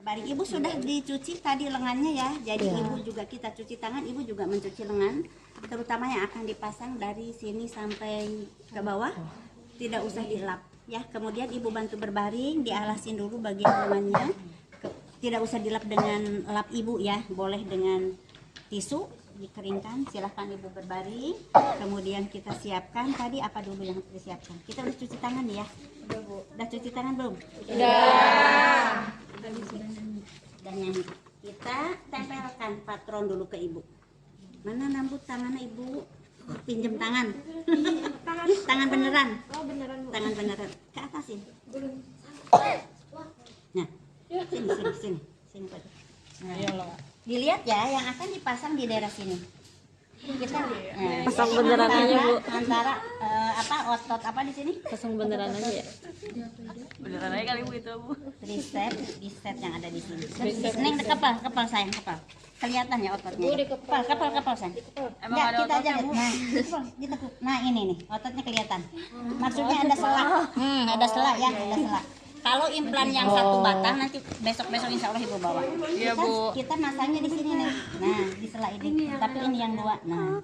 Baring ibu sudah dicuci tadi lengannya ya. Jadi ibu juga kita cuci tangan, ibu juga mencuci lengan, terutama yang akan dipasang dari sini sampai ke bawah. Tidak usah dilap ya. Kemudian ibu bantu berbaring, dialasin dulu bagian lengannya. Tidak usah dilap dengan lap ibu ya, boleh dengan tisu dikeringkan. Silahkan ibu berbaring. Kemudian kita siapkan tadi apa dulu yang disiapkan. Kita udah cuci tangan ya. Udah bu. Udah cuci tangan belum? Udah. Dan yang kita tempelkan patron dulu ke ibu. Mana nambut tangannya ibu? Pinjem tangan. Tangan beneran. Oh beneran bu. Tangan beneran. Ke atasin. Nah, sini. Nah, dilihat ya yang akan dipasang di daerah sini. Kita pasang beneran aja bu. Antara otot apa di sini? Pasang beneran aja ya. Beneran aja kali bu itu bu. Tricep yang ada di sini. Neng kepal sayang kepal. Kelihatan ya ototnya. Kepal sayang. Emang Nggak, ada kita ototnya, aja Bu? nah, ditekuk. Nah ini nih ototnya kelihatan. Maksudnya ada selah. Ada selah ya, ada selah. Kalau implan yang satu batang nanti besok insya Allah ibu bawa. Iya bu. Kita masangnya di sini nih. Nah di selah ini. Tapi ini yang dua. Nah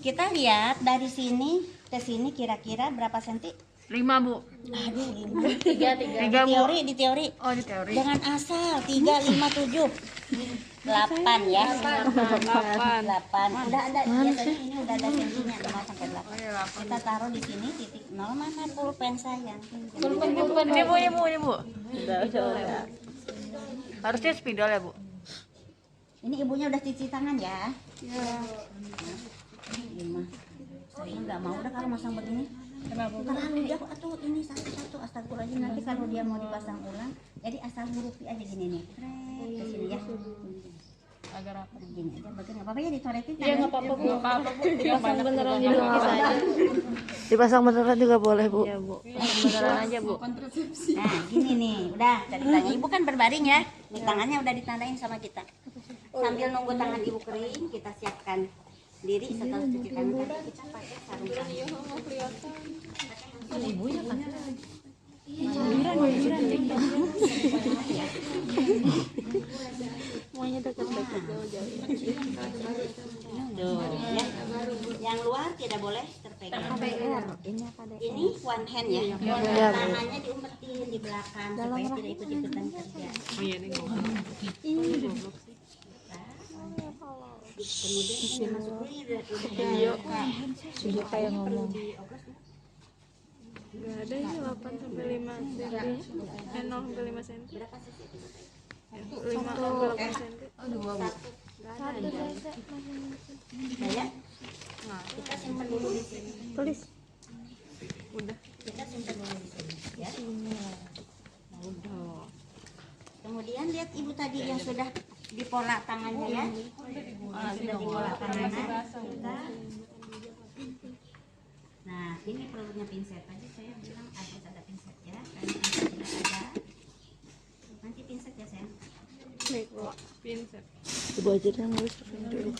kita lihat dari sini ke sini kira-kira berapa senti? 5 bu. Aduh, 3 bu. di teori. Oh di teori. Jangan asal 3, 5, 7 8 ya. 8. Udah ada biasanya ini udah ada sentinya 5 sampai 8. Kita taruh di sini titik 0 mana pulpen sayang. Ini bu. Udah. Harusnya spidol ya bu. Ini ibunya udah cuci tangan ya. Iya. Saya nggak mau udah kalau masang begini. Terlalu jauh atau ini satu-satu astagfirullahaladzim, nanti kalau dia mau dipasang ulang jadi asal hurufi aja gini nih ke sini ya Agar apa? gini aja bagian nggak apa-apa ya ditoretin Iya nggak apa-apa bu. Dipasang beneran juga juga bisa aja. Dipasang beneran juga boleh bu. Iya bu. Pasang beneran aja bu. nah gini nih udah ceritanya ibu kan berbaring ya nih tangannya udah ditandain sama kita sambil nunggu tangan ibu kering kita siapkan diri setelah cuci tangan tadi kita pakai sarung tangan. Semuanya dekat-dekat jauh-jauh. Tuh, ya. Yang luar tidak boleh terpegang. Ini one hand ya. Tangannya diumpetin di belakang supaya tidak ikut-ikutan kerja. Oh iya nih bu. Kemudian ini masuk dulu ya, Sudah kayak ngomong. Gak ada ini 8 sampai 5 cm. 0 sampai 5 cm. berapa sih itu? 5 sampai 8 cm. Saya, kita simpan dulu di sini. Tulis. Udah. Kita simpan dulu di sini. Ya. Kemudian lihat ibu tadi yang sudah dipola tangannya ya. Sudah dipola tangannya. Nah, ini perlunya pinset. Tadi saya bilang harus ada pinset ya. Karena pinset tidak ada. Nanti pinset ya sayang. Baik bu. Pinset. Ibu aja yang nulis dulu.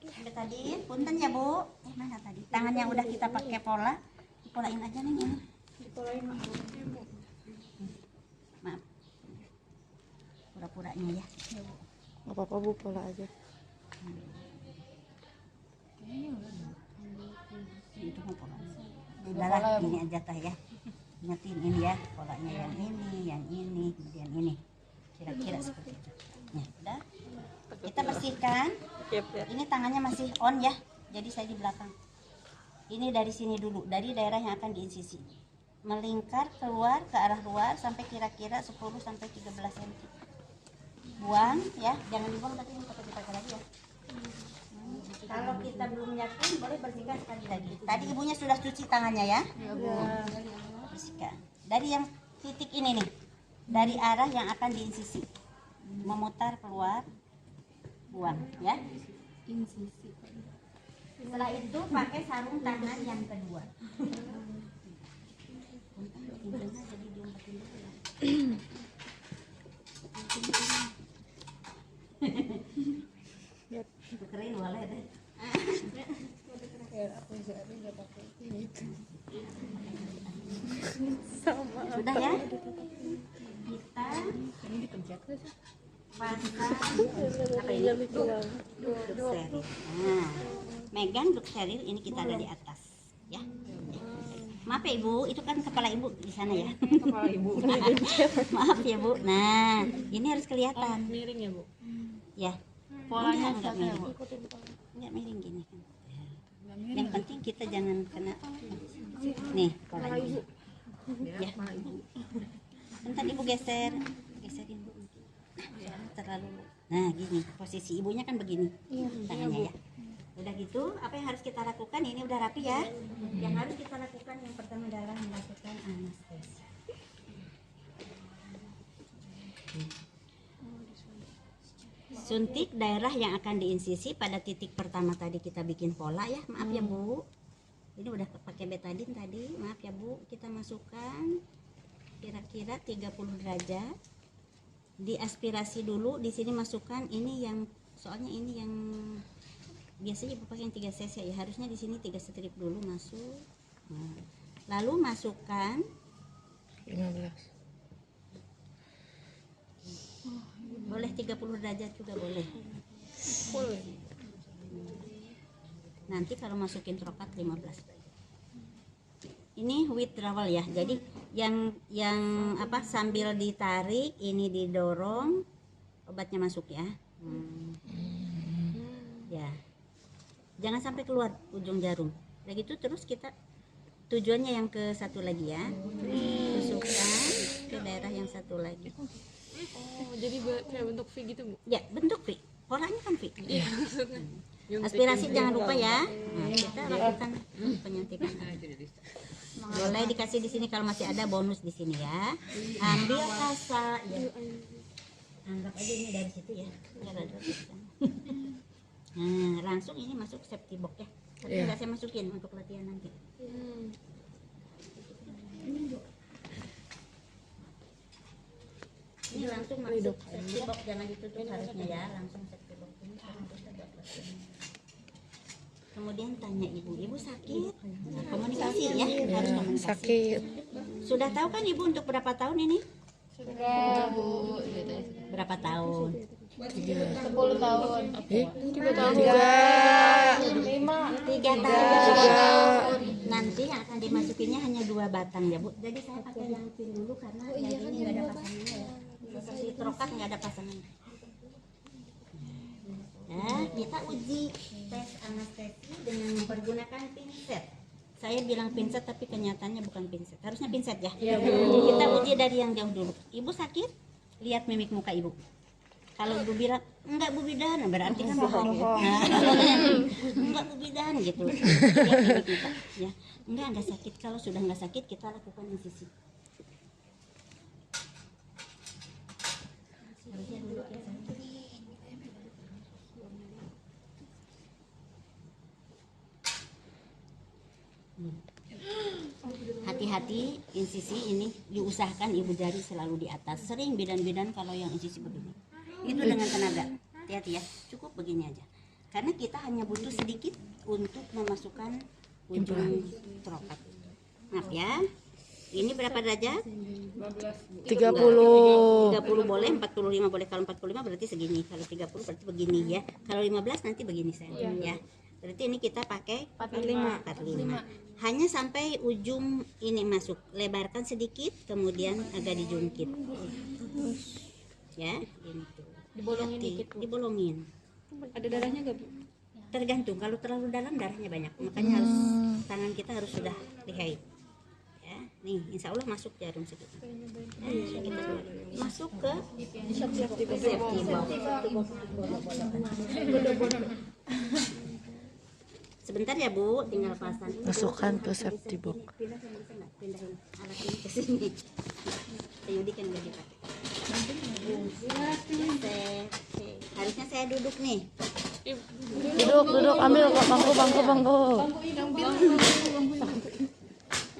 Udah tadi, punten ya bu. Mana tadi? Tangan yang udah kita pakai pola, dipolain aja nih ini. Dipolain bu. Maaf. Pura-puranya ya. Nggak apa-apa bu, pola aja. Itu mau pola. Udahlah, gini aja teh ya. Ingetin ini ya, polanya yang ini, kemudian ini. Kira-kira seperti itu. Nah, udah. Kita bersihkan. Ini tangannya masih on ya. Jadi saya di belakang. Ini dari sini dulu, dari daerah yang akan diinsisi. Melingkar keluar ke arah luar sampai kira-kira 10 sampai 13 cm. Buang ya, jangan dibuang tapi ini tetap dipakai lagi ya. Kalau kita belum yakin boleh bersihkan sekali lagi. Tadi ibunya sudah cuci tangannya ya. Bersihkan. Dari yang titik ini nih, dari arah yang akan diinsisi, memutar keluar, buang ya. Setelah itu pakai sarung tangan yang kedua. Jadi diumpetin dulu ya. Keren boleh deh. Sudah ya? Kita pasang apa ini? Duk steril. Nah, megang duk steril ini kita ada di atas, ya. Maaf ya Ibu, itu kan kepala Ibu di sana ya. Kepala ibu. Maaf ya Bu. Nah, ini harus kelihatan. Miring ya bu. Ya. Polanya Enggak sama ya miring. bu. Enggak miring gini kan. Yang penting kita jangan kena nih polanya. Ya. Bentar Ibu geserin Bu. Terlalu. Nah, gini. Posisi ibunya kan begini. Tangannya ya. Udah gitu, apa yang harus kita lakukan? Ini udah rapi ya. Yang harus kita lakukan yang pertama adalah melakukan anestesi. Suntik daerah yang akan diinsisi pada titik pertama tadi kita bikin pola ya. Maaf ya Bu. Ini udah pakai betadin tadi. Maaf ya Bu. Kita masukkan kira-kira 30 derajat. Diaspirasi dulu. Di sini masukkan ini yang soalnya ini yang biasanya Ibu pakai yang 3 cc ya, harusnya di sini 3 strip dulu masuk. Nah, lalu masukkan 15. boleh 30 derajat juga boleh. Nanti kalau masukin trokat 15. Ini withdrawal ya. Jadi yang apa sambil ditarik ini didorong obatnya masuk ya. Ya. Jangan sampai keluar ujung jarum. Udah gitu terus kita tujuannya yang ke satu lagi ya. Tusukkan ke daerah yang satu lagi. Oh, jadi kayak bentuk V gitu bu? Ya, bentuk V. Polanya kan V. Yang Aspirasi jangan lupa ya. Nah, kita lakukan penyuntikan. Boleh dikasih di sini kalau masih ada bonus di sini ya. Ambil kasa ya. Anggap aja ini dari situ ya. Nah, langsung ini masuk safety box ya. Tapi nggak saya masukin untuk latihan nanti. Ini langsung masuk safety box, jangan ditutup harusnya ya. Langsung safety box ini sekarang kita buat latihan. Kemudian tanya ibu sakit? Komunikasi ya, harus komunikasi. Sakit. Sudah tahu kan ibu untuk berapa tahun ini? Sudah bu. Berapa tahun? 10 tahun. 3 3 tahun. Nanti yang akan dimasukinnya hanya 2 batang ya bu. Jadi saya pakai yang pin dulu karena yang ini nggak ada pasangannya ya. Seperti trokat nggak ada pasangannya. Nah, kita uji tes anestesi dengan mempergunakan pinset. Saya bilang pinset tapi kenyataannya bukan pinset. Harusnya pinset ya. Kita uji dari yang jauh dulu. Ibu sakit? Lihat mimik muka ibu. Kalau ibu bilang enggak Bu Bidan, berarti kan bohong. Nah, enggak Bu Bidan gitu. Lihat mimik muka ya. Enggak sakit. Kalau sudah enggak sakit kita lakukan insisi. Harusnya dulu ya. Hati-hati insisi ini diusahakan ibu jari selalu di atas. Sering bidan-bidan kalau yang insisi begini. Itu dengan tenaga. Hati-hati ya. Cukup begini aja. Karena kita hanya butuh sedikit untuk memasukkan ujung trokat. Maaf ya. Ini berapa derajat? 30. 30 boleh, 45 boleh. Kalau 45 berarti segini. Kalau 30 berarti begini ya. Kalau 15 nanti begini saya ya. Berarti ini kita pakai 45. Hanya sampai ujung ini masuk. Lebarkan sedikit, kemudian agak dijungkit. Ya, ini tuh. Dibolongin dikit. Dibolongin. Ada darahnya gak bu? Tergantung. Kalau terlalu dalam darahnya banyak. Makanya harus tangan kita harus sudah lihai. Ya, nih, insya Allah masuk jarum segitu. Kita masuk ke safety box. Sebentar ya Bu, tinggal pasang. Masukkan ke safety box. Pindahin alat ini ke sini. Yudi kan udah dipakai. Harusnya saya duduk nih. Duduk, ambil kok bangku.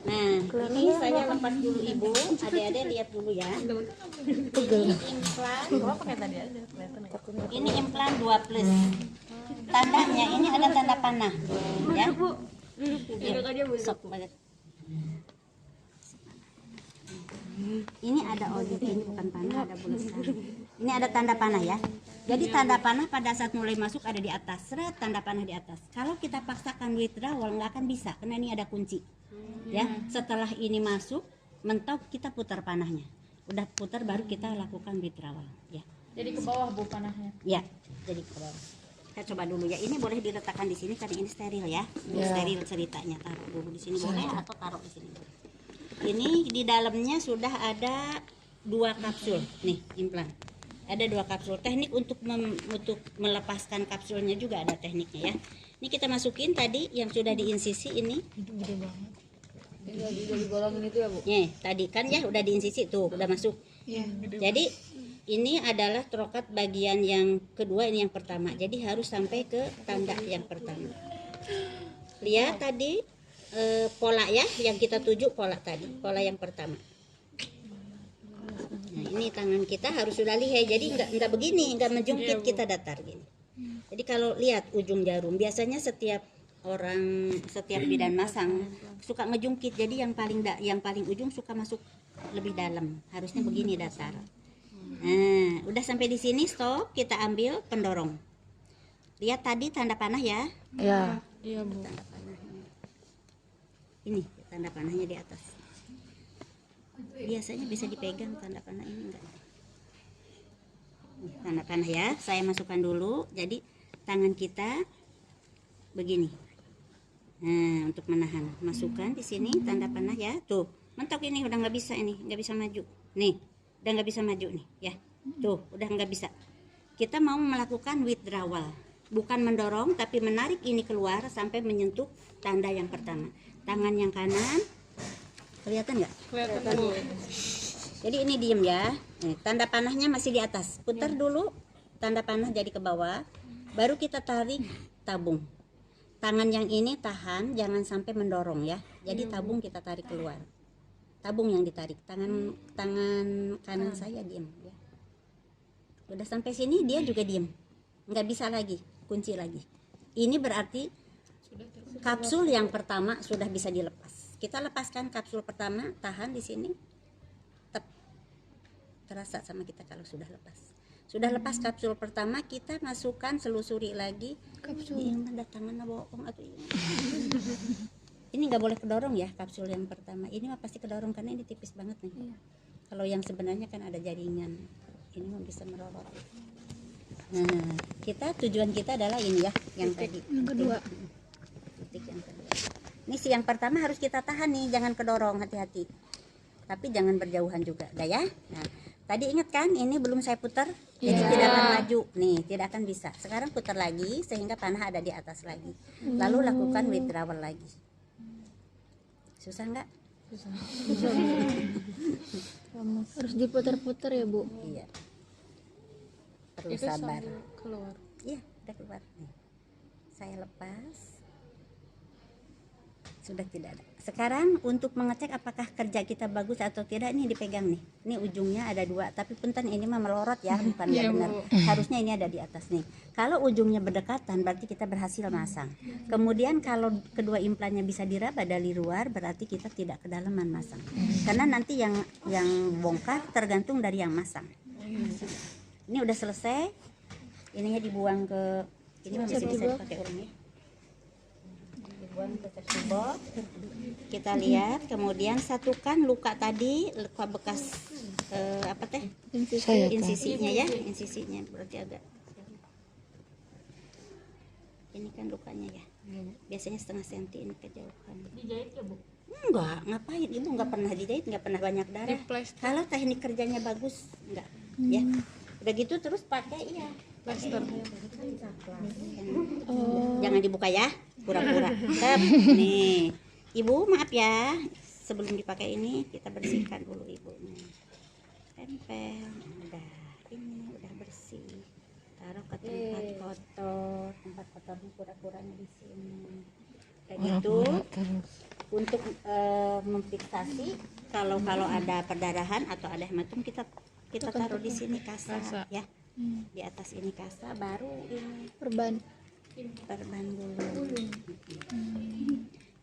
Nah, ini saya lepas dulu Ibu. Adik-adik lihat dulu ya. Ini implan. Ini implan 2+. Tandanya ini ada tanda panah ya. Sok banget. Ini ada oli, ini bukan panah, ada bulesan. Ini ada tanda panah ya. Jadi tanda panah pada saat mulai masuk ada di atas, seret, tanda panah di atas. Kalau kita paksakan withdrawal nggak akan bisa, karena ini ada kunci. Ya, setelah ini masuk, mentok kita putar panahnya. Udah putar baru kita lakukan withdrawal. Ya. Jadi ke bawah Bu panahnya. Ya, jadi ke bawah. Kita coba dulu ya. Ini boleh diletakkan di sini karena ini steril ya. Ini steril ceritanya. Taruh dulu di sini boleh atau taruh di sini boleh. Ini di dalamnya sudah ada 2 kapsul nih implan. Ada 2 kapsul. Teknik untuk melepaskan kapsulnya juga ada tekniknya ya. Ini kita masukin tadi yang sudah diinsisi ini. Gede banget. Tinggal digolongin itu ya Bu. Nih, tadi kan ya udah diinsisi tuh, udah masuk. Iya. Jadi ini adalah trokat bagian yang kedua, ini yang pertama. Jadi harus sampai ke tanda yang pertama. Lihat tadi pola ya, yang kita tuju pola tadi, pola yang pertama. Nah, ini tangan kita harus sudah lihai, jadi nggak begini, nggak menjungkit, kita datar gini. Jadi kalau lihat ujung jarum, biasanya setiap bidan masang suka ngejungkit, jadi yang paling ujung suka masuk lebih dalam, harusnya begini datar. Nah, udah sampai di sini stop, kita ambil pendorong. Lihat tadi tanda panah ya. Ya. Iya Bu. Tanda panahnya. Ini tanda panahnya di atas. Biasanya bisa dipegang tanda panah ini enggak. Nih, tanda panah ya, saya masukkan dulu. Jadi tangan kita begini. Nah, untuk menahan, masukkan di sini tanda panah ya. Tuh, mentok ini udah nggak bisa ini, nggak bisa maju. Nih, udah nggak bisa maju nih, ya. Tuh, udah nggak bisa. Kita mau melakukan withdrawal, bukan mendorong, tapi menarik ini keluar sampai menyentuh tanda yang pertama. Tangan yang kanan, kelihatan nggak? Kelihatan Bu. Jadi ini diem ya. Nih, tanda panahnya masih di atas. Putar dulu, tanda panah jadi ke bawah. Baru kita tarik tabung. Tangan yang ini tahan, jangan sampai mendorong ya. Jadi tabung kita tarik keluar. Tabung yang ditarik. Tangan kanan saya diem ya. Udah sampai sini dia juga diem. Nggak bisa lagi, kunci lagi. Ini berarti kapsul yang pertama sudah bisa dilepas. Kita lepaskan kapsul pertama, tahan di sini. Terasa sama kita kalau sudah lepas. Sudah lepas kapsul pertama, kita masukkan, selusuri lagi kapsul. Ini ada tangan bohong atau ini. Ini nggak boleh kedorong ya kapsul yang pertama. Ini mah pasti kedorong karena ini tipis banget nih. Kalau yang sebenarnya kan ada jaringan. Ini mah bisa merorot. Nah, tujuan kita adalah ini ya, yang tadi. Yang kedua. Titik yang kedua. Ini si yang pertama harus kita tahan nih, jangan kedorong, hati-hati. Tapi jangan berjauhan juga, dah ya. Nah, tadi ingat kan, ini belum saya putar, jadi tidak akan maju. Nih, tidak akan bisa. Sekarang putar lagi sehingga panah ada di atas lagi. Lalu lakukan withdrawal lagi. Susah nggak? Susah. Harus diputar-putar ya Bu. Iya. Perlu sabar. Keluar. Iya, udah keluar. Nih. Saya lepas. Sudah tidak ada. Sekarang untuk mengecek apakah kerja kita bagus atau tidak, ini dipegang nih. Ini ujungnya ada 2, tapi punten ini mah melorot ya, bukan nggak benar. Harusnya ini ada di atas nih. Kalau ujungnya berdekatan berarti kita berhasil masang. Kemudian kalau kedua implannya bisa diraba dari luar berarti kita tidak kedalaman masang. Karena nanti yang bongkar tergantung dari yang masang. Ini udah selesai. Ininya dibuang ke ini masih bisa dipakai orang ya. Dibuang ke safety box. Kita lihat, kemudian satukan luka tadi, luka bekas apa teh? Insisinya ya, insisinya berarti agak. Ini kan lukanya ya. Biasanya 1/2 senti ini kejauhan. Dijahit ya Bu? Enggak, ngapain? Ibu nggak pernah dijahit, nggak pernah banyak darah. Kalau teknik kerjanya bagus, enggak. Ya, udah gitu terus pakai ya. Plaster. Jangan dibuka ya, pura-pura. Nih, Ibu maaf ya, sebelum dipakai ini kita bersihkan dulu ibunya. Tempel, udah bersih. Taruh ke tempat kotor, tempat kotornya pura-puranya di sini. Kayak gitu. Untuk memfiksasi kalau ada perdarahan atau ada hematom kita taruh di sini kasa ya. Di atas ini kasa, baru ini perban dulu.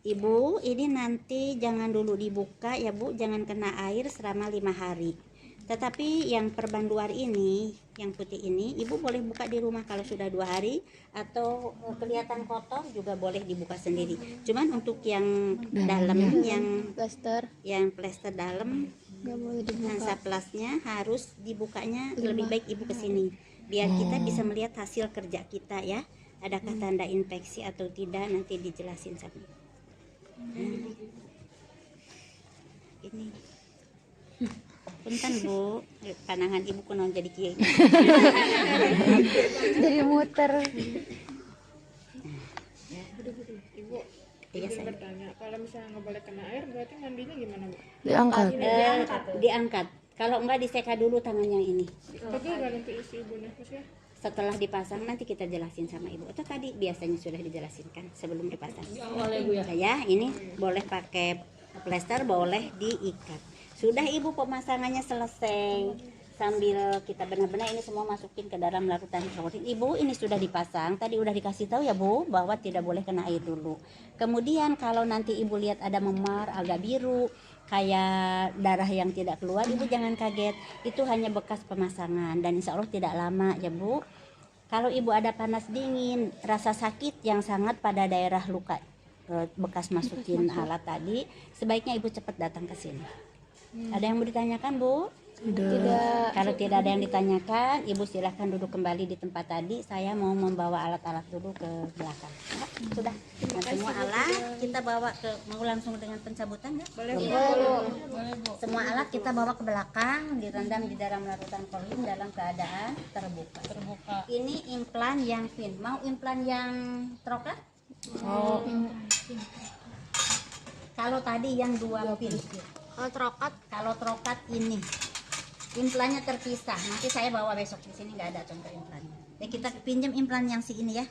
Ibu, ini nanti jangan dulu dibuka ya Bu, jangan kena air selama 5 hari. Tetapi yang perban luar ini, yang putih ini, Ibu boleh buka di rumah kalau sudah 2 hari, atau kelihatan kotor juga boleh dibuka sendiri. Cuman untuk yang dalam, yang plester dalam, saplasnya harus dibukanya lebih baik Ibu kesini, biar kita bisa melihat hasil kerja kita ya. Adakah tanda infeksi atau tidak, nanti dijelasin sama Ibu. Ini punten Bu, panangan Ibu kunaon jadi kieu. Jadi muter. Ibu, Iya, izin saya. bertanya, kalau misalnya nggak boleh kena air, berarti mandinya gimana Bu? Diangkat. Diangkat. Kalau enggak diseka dulu tangan yang ini. Tapi nggak nanti isi ibunya, maksudnya? Setelah dipasang nanti kita jelasin sama Ibu. Atau tadi biasanya sudah dijelasin kan sebelum dipasang. Boleh Bu ya. Ya, ini boleh pakai plester, boleh diikat. Sudah Ibu, pemasangannya selesai. Sambil kita benar-benar ini semua masukin ke dalam larutan klorin. Ibu, ini sudah dipasang. Tadi udah dikasih tahu ya Bu bahwa tidak boleh kena air dulu. Kemudian kalau nanti Ibu lihat ada memar agak biru, kayak darah yang tidak keluar, Ibu jangan kaget. Itu hanya bekas pemasangan dan insya Allah tidak lama ya Bu. Kalau Ibu ada panas dingin, rasa sakit yang sangat pada daerah luka bekas masukin alat tadi, sebaiknya Ibu cepat datang ke sini. Ada yang mau ditanyakan Bu? Tidak. Kalau tidak ada yang ditanyakan, Ibu silahkan duduk kembali di tempat tadi. Saya mau membawa alat-alat dulu ke belakang. Ya, sudah. Nah, semua alat kita bawa ke, mau langsung dengan pencabutan ya? Boleh Bu. Semua alat kita bawa ke belakang, direndam di dalam larutan klorin dalam keadaan terbuka. Ini implan yang pin. Mau implan yang trokat? Oh, Kalau tadi yang 2 pin. Kalau trokat ini implannya terpisah. Nanti saya bawa besok di sini nggak ada contoh implannya. Ya kita pinjam implan yang si ini ya.